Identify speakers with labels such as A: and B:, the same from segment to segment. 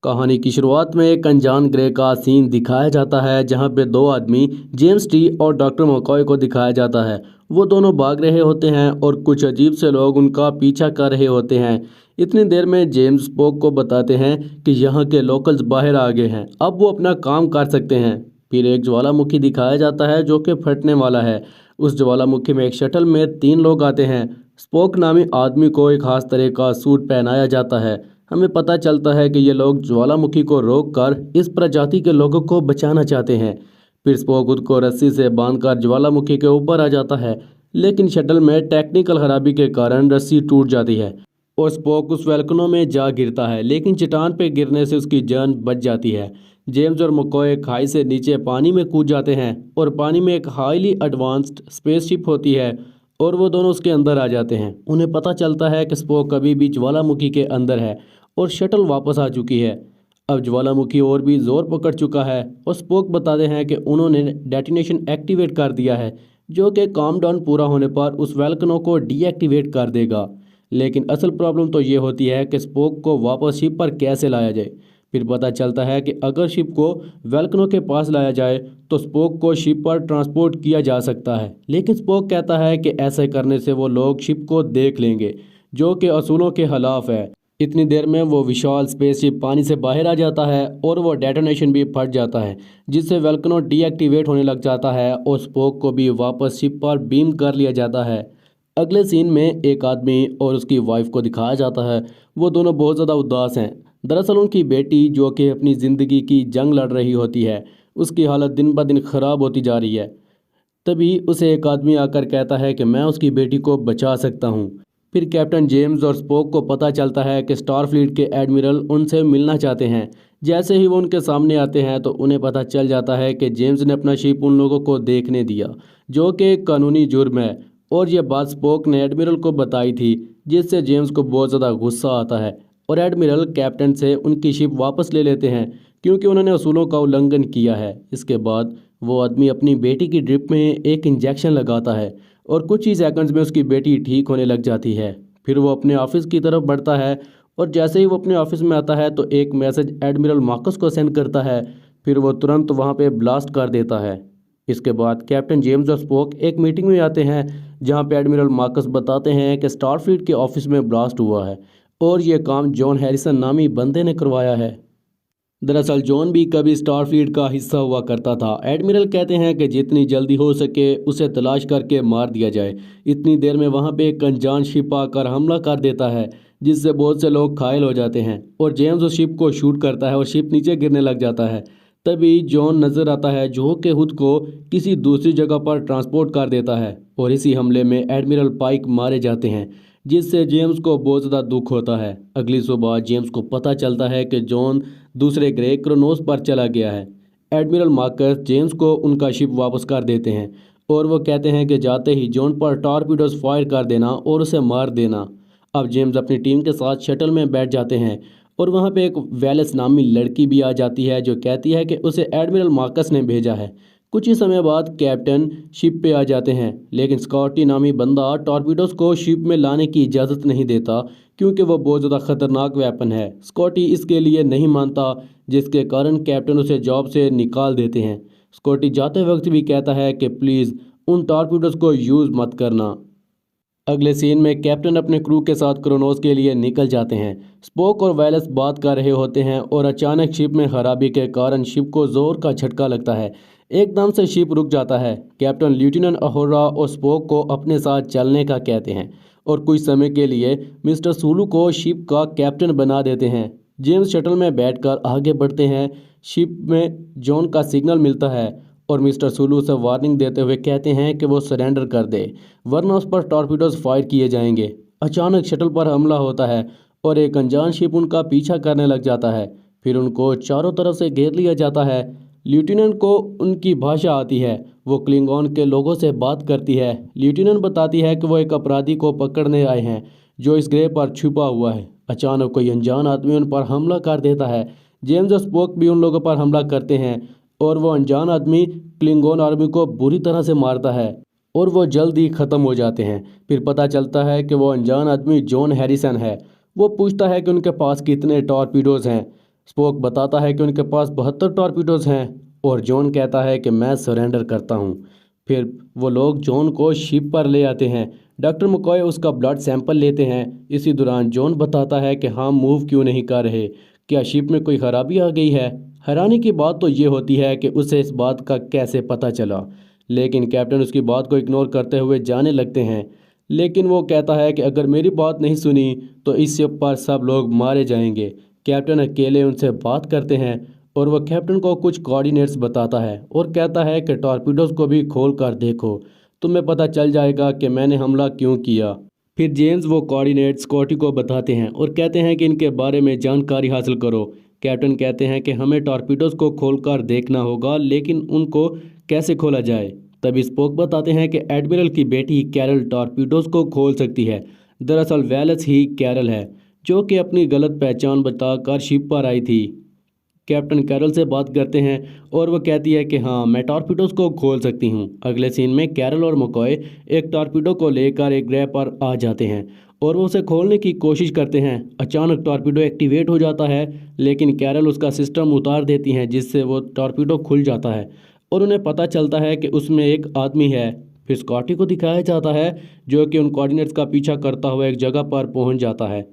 A: कहानी की शुरुआत में एक अनजान ग्रह का सीन दिखाया जाता है जहां पे दो आदमी जेम्स टी और डॉक्टर मकॉय को दिखाया जाता है। वो दोनों भाग रहे होते हैं और कुछ अजीब से लोग उनका पीछा कर रहे होते हैं। इतनी देर में जेम्स स्पोक को बताते हैं कि यहाँ के लोकल्स बाहर आ गए हैं, अब वो अपना काम कर सकते हैं। फिर एक ज्वालामुखी दिखाया जाता है जो कि फटने वाला है। उस ज्वालामुखी में एक शटल में तीन लोग आते हैं। स्पोक नामी आदमी को एक खास तरह का सूट पहनाया जाता है। हमें पता चलता है कि ये लोग ज्वालामुखी को रोककर इस प्रजाति के लोगों को बचाना चाहते हैं। फिर स्पोक खुद को रस्सी से बांधकर ज्वालामुखी के ऊपर आ जाता है, लेकिन शटल में टेक्निकल खराबी के कारण रस्सी टूट जाती है और स्पोक उस वोल्केनो में जा गिरता है, लेकिन चट्टान पर गिरने से उसकी जान बच जाती है। जेम्स और मकॉय खाई से नीचे पानी में कूद जाते हैं और पानी में एक हाईली एडवांस्ड स्पेसशिप होती है और वो दोनों उसके अंदर आ जाते हैं। उन्हें पता चलता है कि स्पोक अभी भी ज्वालामुखी के अंदर है और शटल वापस आ चुकी है। अब ज्वालामुखी और भी जोर पकड़ चुका है और स्पोक बताते हैं कि उन्होंने डेटोनेशन एक्टिवेट कर दिया है, जो कि काम डाउन पूरा होने पर उस वोल्केनो को डीएक्टिवेट कर देगा। लेकिन असल प्रॉब्लम तो ये होती है कि स्पोक को वापस शिप पर कैसे लाया जाए। फिर पता चलता है कि अगर शिप को वोल्केनो के पास लाया जाए तो स्पोक को शिप पर ट्रांसपोर्ट किया जा सकता है, लेकिन स्पोक कहता है कि ऐसा करने से वो लोग शिप को देख लेंगे, जो कि असूलों के खिलाफ है। इतनी देर में वो विशाल स्पेसशिप पानी से बाहर आ जाता है और वो डेटोनेशन भी फट जाता है, जिससे वोल्केनो डीएक्टिवेट होने लग जाता है और स्पोक को भी वापस शिप पर बीम कर लिया जाता है। अगले सीन में एक आदमी और उसकी वाइफ को दिखाया जाता है। वो दोनों बहुत ज़्यादा उदास हैं। दरअसल उनकी बेटी, जो कि अपनी ज़िंदगी की जंग लड़ रही होती है, उसकी हालत दिन ब दिन ख़राब होती जा रही है। तभी उसे एक आदमी आकर कहता है कि मैं उसकी बेटी को बचा सकता हूँ। फिर कैप्टन जेम्स और स्पोक को पता चलता है कि स्टारफ्लीट के एडमिरल उनसे मिलना चाहते हैं। जैसे ही वो उनके सामने आते हैं तो उन्हें पता चल जाता है कि जेम्स ने अपना शिप उन लोगों को देखने दिया, जो कि एक कानूनी जुर्म है, और यह बात स्पोक ने एडमिरल को बताई थी, जिससे जेम्स को बहुत ज़्यादा गुस्सा आता है और एडमिरल कैप्टन से उनकी शिप वापस ले लेते हैं क्योंकि उन्होंने असूलों का उल्लंघन किया है। इसके बाद वो आदमी अपनी बेटी की ड्रिप में एक इंजेक्शन लगाता है और कुछ ही सेकंड्स में उसकी बेटी ठीक होने लग जाती है। फिर वो अपने ऑफिस की तरफ बढ़ता है और जैसे ही वो अपने ऑफिस में आता है तो एक मैसेज एडमिरल मार्कस को सेंड करता है। फिर वो तुरंत वहाँ पे ब्लास्ट कर देता है। इसके बाद कैप्टन जेम्स और स्पोक एक मीटिंग में आते हैं जहाँ पे एडमिरल मार्कस बताते हैं कि स्टारफ्लीट के ऑफिस में ब्लास्ट हुआ है और ये काम जॉन हैरिसन नामी बंदे ने करवाया है। दरअसल जॉन भी कभी स्टारफ्लीट का हिस्सा हुआ करता था। एडमिरल कहते हैं कि जितनी जल्दी हो सके उसे तलाश करके मार दिया जाए। इतनी देर में वहाँ पे एक अनजान शिप आकर हमला कर देता है, जिससे बहुत से लोग घायल हो जाते हैं और जेम्स उस शिप को शूट करता है और शिप नीचे गिरने लग जाता है। तभी जॉन नज़र आता है, जो कि खुद को किसी दूसरी जगह पर ट्रांसपोर्ट कर देता है और इसी हमले में एडमिरल पाइक मारे जाते हैं, जिससे जेम्स को बहुत ज़्यादा दुख होता है। अगली सुबह जेम्स को पता चलता है कि जॉन दूसरे ग्रह क्रोनोस पर चला गया है। एडमिरल मार्कस जेम्स को उनका शिप वापस कर देते हैं और वो कहते हैं कि जाते ही जॉन पर टॉर्पीडोज फायर कर देना और उसे मार देना। अब जेम्स अपनी टीम के साथ शटल में बैठ जाते हैं और वहाँ पे एक वेलेस नामी लड़की भी आ जाती है, जो कहती है कि उसे एडमिरल मार्कस ने भेजा है। कुछ ही समय बाद कैप्टन शिप पे आ जाते हैं, लेकिन स्कॉटी नामी बंदा टॉर्पीडोज को शिप में लाने की इजाज़त नहीं देता क्योंकि वह बहुत ज़्यादा खतरनाक वेपन है। स्कॉटी इसके लिए नहीं मानता, जिसके कारण कैप्टन उसे जॉब से निकाल देते हैं। स्कॉटी जाते वक्त भी कहता है कि प्लीज़ उन टॉर्पीडोज को यूज़ मत करना। अगले सीन में कैप्टन अपने क्रू के साथ क्रोनोस के लिए निकल जाते हैं। स्पोक और वायरस बात कर रहे होते हैं और अचानक शिप में खराबी के कारण शिप को जोर का झटका लगता है। एकदम से शिप रुक जाता है। कैप्टन लेफ्टिनेंट अहोरा और स्पोक को अपने साथ चलने का कहते हैं और कुछ समय के लिए मिस्टर सुलू को शिप का कैप्टन बना देते हैं। जेम्स शटल में बैठकर आगे बढ़ते हैं। शिप में जॉन का सिग्नल मिलता है और मिस्टर सुलू से वार्निंग देते हुए कहते हैं कि वो सरेंडर कर दे, वरना उस पर टॉर्पीडोज फायर किए जाएंगे। अचानक शटल पर हमला होता है और एक अनजान शिप उनका पीछा करने लग जाता है। फिर उनको चारों तरफ से घेर लिया जाता है। लेफ्टिनेंट को उनकी भाषा आती है। वो क्लिंगॉन के लोगों से बात करती है। लेफ्टिनेंट बताती है कि वो एक अपराधी को पकड़ने आए हैं जो इस ग्रह पर छुपा हुआ है। अचानक कोई अनजान आदमी उन पर हमला कर देता है। जेम्स और स्पोक भी उन लोगों पर हमला करते हैं और वो अनजान आदमी क्लिंगोन आर्मी को बुरी तरह से मारता है और वो जल्द ही ख़त्म हो जाते हैं। फिर पता चलता है कि वो अनजान आदमी जॉन हैरिसन है। वो पूछता है कि उनके पास कितने टॉर्पीडोज़ हैं। स्पोक बताता है कि उनके पास 72 टॉर्पीडोज हैं और जॉन कहता है कि मैं सरेंडर करता हूँ। फिर वो लोग जॉन को शिप पर ले आते हैं। डॉक्टर मकॉय उसका ब्लड सैंपल लेते हैं। इसी दौरान जॉन बताता है कि हम मूव क्यों नहीं कर रहे, क्या शिप में कोई खराबी आ गई है। हैरानी की बात तो ये होती है कि उसे इस बात का कैसे पता चला, लेकिन कैप्टन उसकी बात को इग्नोर करते हुए जाने लगते हैं। लेकिन वो कहता है कि अगर मेरी बात नहीं सुनी तो इस शिप पर सब लोग मारे जाएंगे। कैप्टन अकेले उनसे बात करते हैं और वह कैप्टन को कुछ कोऑर्डिनेट्स बताता है और कहता है कि टॉर्पीडोज को भी खोल कर देखो, तुम्हें पता चल जाएगा कि मैंने हमला क्यों किया। फिर जेम्स वो कोऑर्डिनेट्स स्कॉटी को बताते हैं और कहते हैं कि इनके बारे में जानकारी हासिल करो। कैप्टन कहते हैं कि हमें टॉर्पीडोज को खोलकर देखना होगा, लेकिन उनको कैसे खोला जाए। तभी स्पोक बताते हैं कि एडमिरल की बेटी कैरल टॉर्पीडोज को खोल सकती है। दरअसल वेलस ही कैरल है, जो कि अपनी गलत पहचान बताकर शिप पर आई थी। कैप्टन कैरल से बात करते हैं और वो कहती है कि हाँ, मैं टॉर्पीडोज को खोल सकती हूँ। अगले सीन में कैरल और मकॉय एक टॉर्पीडो को लेकर एक ग्रह पर आ जाते हैं और वो उसे खोलने की कोशिश करते हैं। अचानक टॉर्पीडो एक्टिवेट हो जाता है, लेकिन कैरल उसका सिस्टम उतार देती हैं, जिससे वो टॉर्पीडो खुल जाता है और उन्हें पता चलता है कि उसमें एक आदमी है। फिर स्कॉटी को दिखाया जाता है, जो कि उन कोऑर्डिनेट्स का पीछा करता हुआ एक जगह पर पहुंच जाता है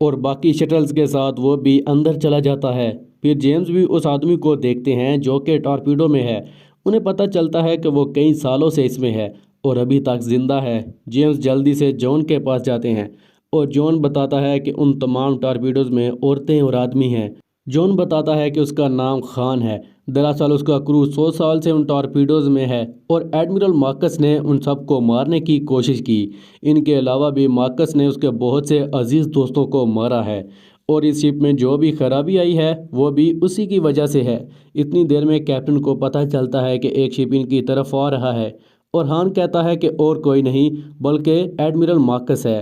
A: और बाकी शटल्स के साथ वो भी अंदर चला जाता है। फिर जेम्स भी उस आदमी को देखते हैं जो कि टॉर्पीडो में है। उन्हें पता चलता है कि वो कई सालों से इसमें है और अभी तक जिंदा है। जेम्स जल्दी से जॉन के पास जाते हैं और जॉन बताता है कि उन तमाम टॉर्पीडोज में औरतें और आदमी हैं। जॉन बताता है कि उसका नाम खान है। दरअसल उसका क्रू 100 साल से उन टॉर्पीडोज में है और एडमिरल मार्कस ने उन सबको मारने की कोशिश की। इनके अलावा भी मार्कस ने उसके बहुत से अजीज दोस्तों को मारा है और इस शिप में जो भी खराबी आई है वो भी उसी की वजह से है। इतनी देर में कैप्टन को पता चलता है कि एक शिप इनकी तरफ आ रहा है और हान कहता है कि और कोई नहीं बल्कि एडमिरल मार्कस है।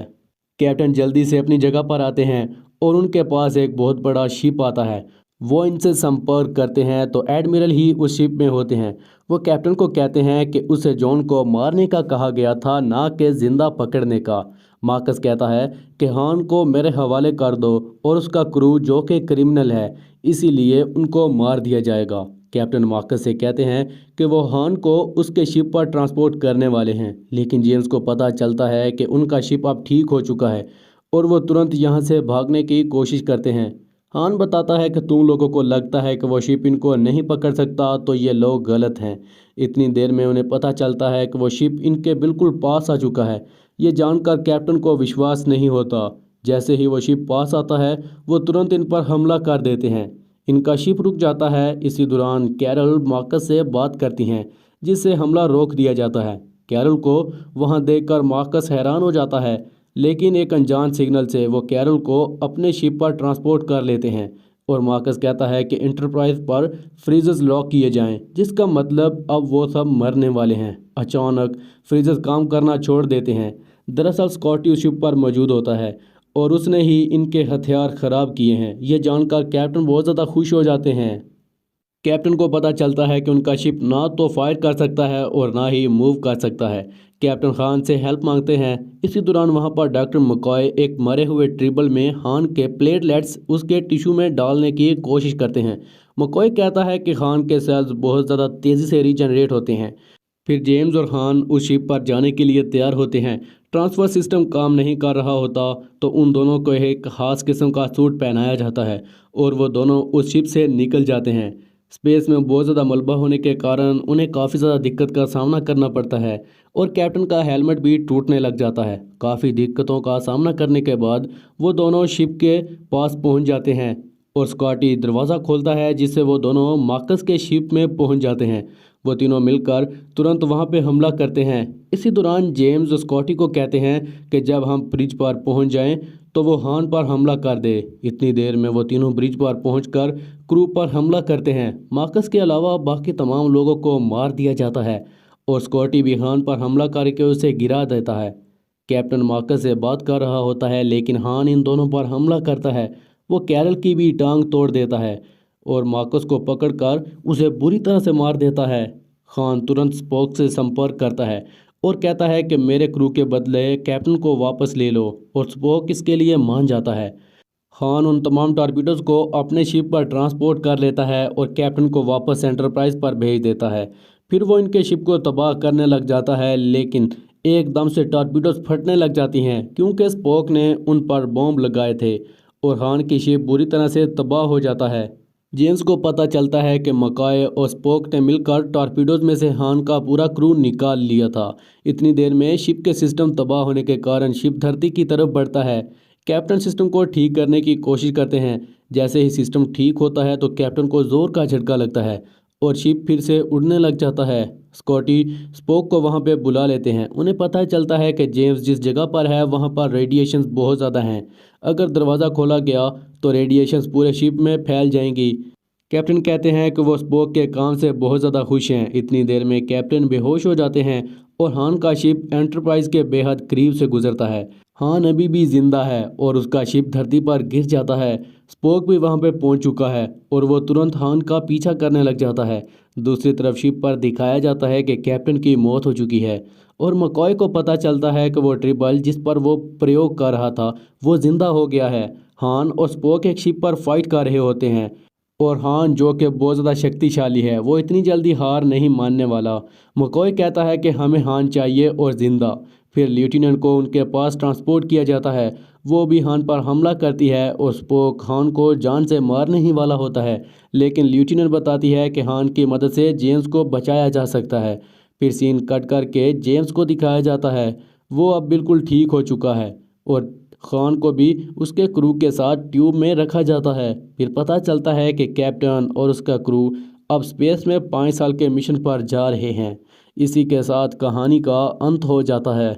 A: कैप्टन जल्दी से अपनी जगह पर आते हैं और उनके पास एक बहुत बड़ा शिप आता है। वो इनसे संपर्क करते हैं तो एडमिरल ही उस शिप में होते हैं। वो कैप्टन को कहते हैं कि उसे जॉन को मारने का कहा गया था, ना कि जिंदा पकड़ने का। मार्कस कहता है कि हान को मेरे हवाले कर दो और उसका क्रू जो कि क्रिमिनल है, इसीलिए उनको मार दिया जाएगा। कैप्टन मार्कस से कहते हैं कि वो हान को उसके शिप पर ट्रांसपोर्ट करने वाले हैं, लेकिन जेम्स को पता चलता है कि उनका शिप अब ठीक हो चुका है और वो तुरंत यहाँ से भागने की कोशिश करते हैं। हान बताता है कि तुम लोगों को लगता है कि वो शिप इनको नहीं पकड़ सकता, तो ये लोग गलत हैं। इतनी देर में उन्हें पता चलता है कि वो शिप इनके बिल्कुल पास आ चुका है। ये जानकर कैप्टन को विश्वास नहीं होता। जैसे ही वो शिप पास आता है वो तुरंत इन पर हमला कर देते हैं। इनका शिप रुक जाता है। इसी दौरान कैरल मार्कस से बात करती हैं, जिससे हमला रोक दिया जाता है। कैरल को वहां देखकर मार्कस हैरान हो जाता है, लेकिन एक अनजान सिग्नल से वो कैरल को अपने शिप पर ट्रांसपोर्ट कर लेते हैं और मार्कस कहता है कि इंटरप्राइज पर फ्रीजर्स लॉक किए जाएं, जिसका मतलब अब वो सब मरने वाले हैं। अचानक फ्रीजर्स काम करना छोड़ देते हैं। दरअसल स्कॉटी उस शिप पर मौजूद होता है और उसने ही इनके हथियार खराब किए हैं। ये जानकर कैप्टन बहुत ज़्यादा खुश हो जाते हैं। कैप्टन को पता चलता है कि उनका शिप ना तो फायर कर सकता है और ना ही मूव कर सकता है। कैप्टन खान से हेल्प मांगते हैं। इसी दौरान वहां पर डॉक्टर मकॉय एक मरे हुए ट्रिबल में हान के प्लेटलेट्स उसके टिश्यू में डालने की कोशिश करते हैं। मकॉय कहता है कि खान के सेल्स बहुत ज़्यादा तेज़ी से रीजनरेट होते हैं। फिर जेम्स और खान उस शिप पर जाने के लिए तैयार होते हैं। ट्रांसफ़र सिस्टम काम नहीं कर रहा होता तो उन दोनों को एक खास किस्म का सूट पहनाया जाता है और वो दोनों उस शिप से निकल जाते हैं। स्पेस में बहुत ज़्यादा मलबा होने के कारण उन्हें काफ़ी ज़्यादा दिक्कत का सामना करना पड़ता है और कैप्टन का हेलमेट भी टूटने लग जाता है। काफ़ी दिक्कतों का सामना करने के बाद वो दोनों शिप के पास पहुंच जाते हैं और स्कॉटी दरवाज़ा खोलता है, जिससे वो दोनों मार्कस के शिप में पहुंच जाते हैं। वो तीनों मिलकर तुरंत वहां पे हमला करते हैं। इसी दौरान जेम्स स्कॉटी को कहते हैं कि जब हम ब्रिज पर पहुंच जाएं तो वो हान पर हमला कर दे। इतनी देर में वो तीनों ब्रिज पर पहुंचकर क्रू पर हमला करते हैं। मार्कस के अलावा बाकी तमाम लोगों को मार दिया जाता है और स्कॉटी भी हान पर हमला करके उसे गिरा देता है। कैप्टन मार्कस से बात कर रहा होता है, लेकिन हान इन दोनों पर हमला करता है। वो कैरल की भी टांग तोड़ देता है और मार्कस को पकड़कर उसे बुरी तरह से मार देता है। खान तुरंत स्पोक से संपर्क करता है और कहता है कि मेरे क्रू के बदले कैप्टन को वापस ले लो और स्पोक इसके लिए मान जाता है। खान उन तमाम टॉर्पीडोज़ को अपने शिप पर ट्रांसपोर्ट कर लेता है और कैप्टन को वापस एंटरप्राइज पर भेज देता है। फिर वो इनके शिप को तबाह करने लग जाता है, लेकिन एकदम से टॉर्पीडोज़ फटने लग जाती हैं क्योंकि स्पोक ने उन पर बॉम्ब लगाए थे और खान की शिप बुरी तरह से तबाह हो जाता है। जेम्स को पता चलता है कि मकॉय और स्पोक ने मिलकर टॉर्पीडोज़ में से हान का पूरा क्रू निकाल लिया था। इतनी देर में शिप के सिस्टम तबाह होने के कारण शिप धरती की तरफ बढ़ता है। कैप्टन सिस्टम को ठीक करने की कोशिश करते हैं। जैसे ही सिस्टम ठीक होता है तो कैप्टन को जोर का झटका लगता है और शिप फिर से उड़ने लग जाता है। स्कॉटी स्पोक को वहां पे बुला लेते हैं। उन्हें पता चलता है कि जेम्स जिस जगह पर है वहां पर रेडिएशंस बहुत ज़्यादा हैं। अगर दरवाज़ा खोला गया तो रेडिएशंस पूरे शिप में फैल जाएंगी। कैप्टन कहते हैं कि वो स्पोक के काम से बहुत ज़्यादा खुश हैं। इतनी देर में कैप्टन बेहोश हो जाते हैं और हान का शिप एंटरप्राइज के बेहद करीब से गुजरता है। हान अभी भी जिंदा है और उसका शिप धरती पर गिर जाता है। स्पोक भी वहां पे पहुंच चुका है और वो तुरंत हान का पीछा करने लग जाता है। दूसरी तरफ शिप पर दिखाया जाता है कि कैप्टन की मौत हो चुकी है और मकॉय को पता चलता है कि वो ट्रिबल जिस पर वो प्रयोग कर रहा था वो जिंदा हो गया है। हान और स्पोक एक शिप पर फाइट कर रहे होते हैं और हान जो कि बहुत ज़्यादा शक्तिशाली है वो इतनी जल्दी हार नहीं मानने वाला। मकॉय कहता है कि हमें हान चाहिए और ज़िंदा। फिर लेफ्टिनेंट को उनके पास ट्रांसपोर्ट किया जाता है। वो भी हान पर हमला करती है और स्पोक हान को जान से मारने ही वाला होता है, लेकिन लेफ्टिनेंट बताती है कि हान की मदद से जेम्स को बचाया जा सकता है। फिर सीन कट करके जेम्स को दिखाया जाता है। वो अब बिल्कुल ठीक हो चुका है और खान को भी उसके क्रू के साथ ट्यूब में रखा जाता है। फिर पता चलता है कि कैप्टन और उसका क्रू अब स्पेस में 5 साल के मिशन पर जा रहे हैं। इसी के साथ कहानी का अंत हो जाता है।